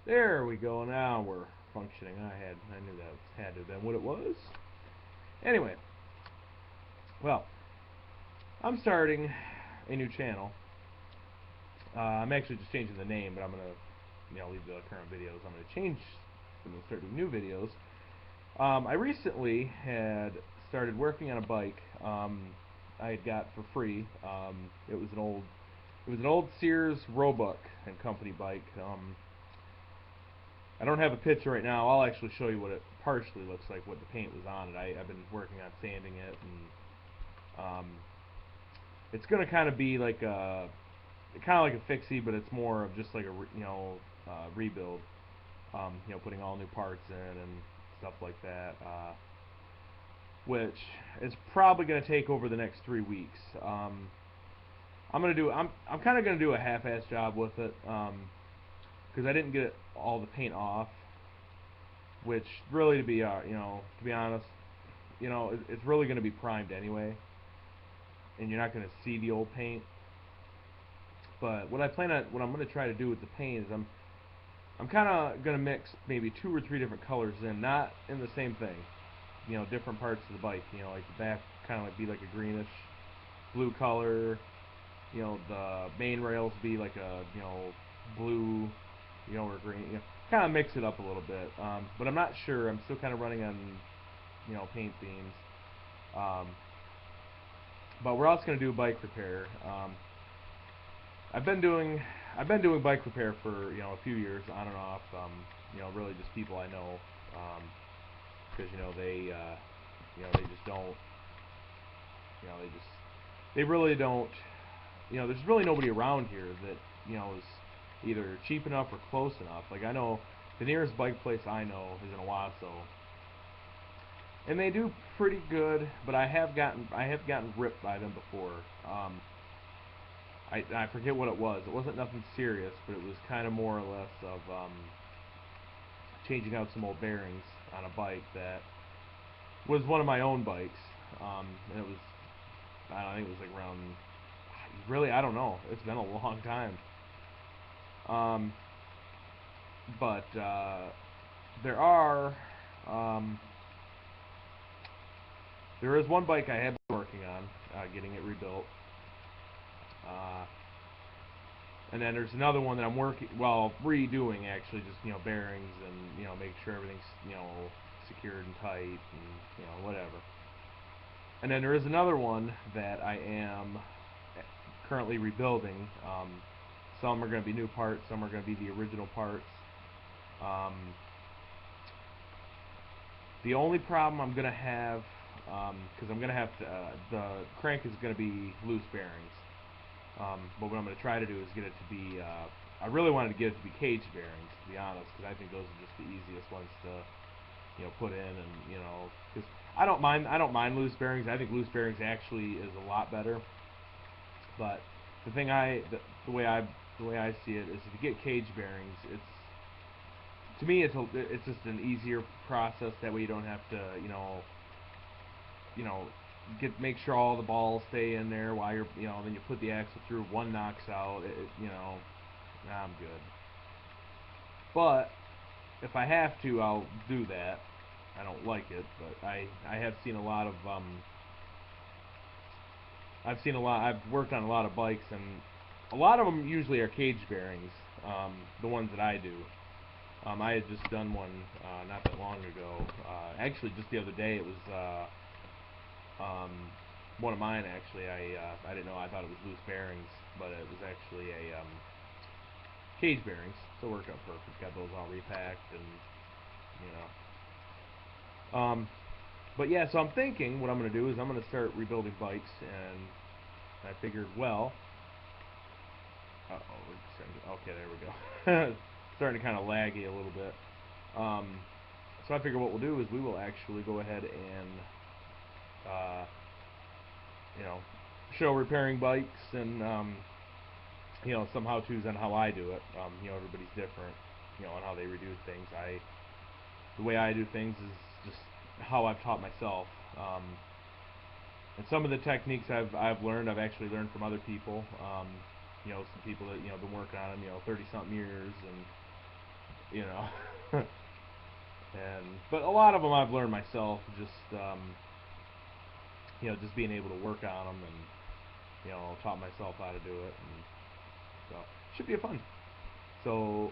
There we go. Now we're functioning. I knew that had to have been what it was. Anyway, well, I'm starting a new channel. I'm actually just changing the name, but I'm gonna, leave the current videos. I'm gonna change. I'm gonna start doing new videos. I recently had started working on a bike. I had got for free. It was an old Sears Roebuck and Company bike. I don't have a picture right now. I'll actually show you what it partially looks like, what the paint was on it. I've been working on sanding it, and it's gonna kind of be like a fixie, but it's more of just like rebuild. Putting all new parts in and stuff like that, which is probably gonna take over the next 3 weeks. I'm kind of gonna do a half-ass job with it, because I didn't get all the paint off, which really to be honest, it's really going to be primed anyway, and you're not going to see the old paint. But what I'm going to try to do with the paint is I'm kind of going to mix maybe 2 or 3 different colors in, not in the same thing. Different parts of the bike. Like the back kind of like be like a greenish blue color. The main rails be like a blue, or green. Kind of mix it up a little bit. But I'm not sure. I'm still kind of running on paint themes. Um, but we're also going to do bike repair. I've been doing bike repair for a few years on and off. Really just people I know, because they just don't, they really don't. There's really nobody around here that is either cheap enough or close enough. Like I know the nearest bike place I know is in Owasso, and they do pretty good. But I have gotten ripped by them before. I forget what it was. It wasn't nothing serious, but it was kind of more or less of changing out some old bearings on a bike that was one of my own bikes. And it was, I don't think it was like around, really, I don't know. It's been a long time. Um, but there are um, there is one bike I have been working on, getting it rebuilt. Uh, and then there's another one that I'm redoing actually, just bearings and make sure everything's secured and tight and whatever. And then there is another one that I am currently rebuilding. Some are going to be new parts, some are going to be the original parts. The only problem I'm going to have, because I'm going to have to, the crank is going to be loose bearings. But what I'm going to try to do is get it to be, I really wanted to get it to be cage bearings, to be honest, because I think those are just the easiest ones to, put in, and, because I don't mind loose bearings. I think loose bearings actually is a lot better. But the way I see it is, if you get cage bearings, to me, it's just an easier process. That way, you don't have to, you know, make sure all the balls stay in there while you're, then you put the axle through. One knocks out. I'm good. But if I have to, I'll do that. I don't like it, but I have seen a lot of I've worked on a lot of bikes, and a lot of them usually are cage bearings. The ones that I do. I had just done one not that long ago. Actually, just the other day, it was one of mine. Actually, I didn't know. I thought it was loose bearings, but it was actually a cage bearings. So it worked out perfect. Got those all repacked, and you know. But yeah, so I'm thinking what I'm going to do is I'm going to start rebuilding bikes, and I figured, well, okay, there we go. Starting to kind of laggy a little bit. So I figure what we'll do is we will actually go ahead and, uh, you know, show repairing bikes, and, some how-tos on how I do it. Everybody's different, on how they redo things. The way I do things is just how I've taught myself. And some of the techniques I've learned, I've actually learned from other people. Some people that been working on them, 30 something years, and you know. But a lot of them I've learned myself, just just being able to work on them, and taught myself how to do it, and so should be fun. So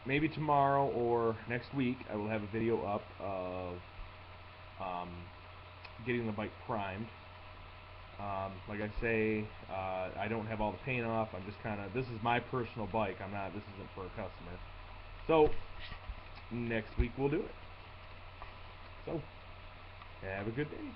maybe tomorrow or next week I will have a video up of getting the bike primed. Like I say, I don't have all the paint off. I'm just this is my personal bike. This isn't for a customer. So next week we'll do it. So have a good day.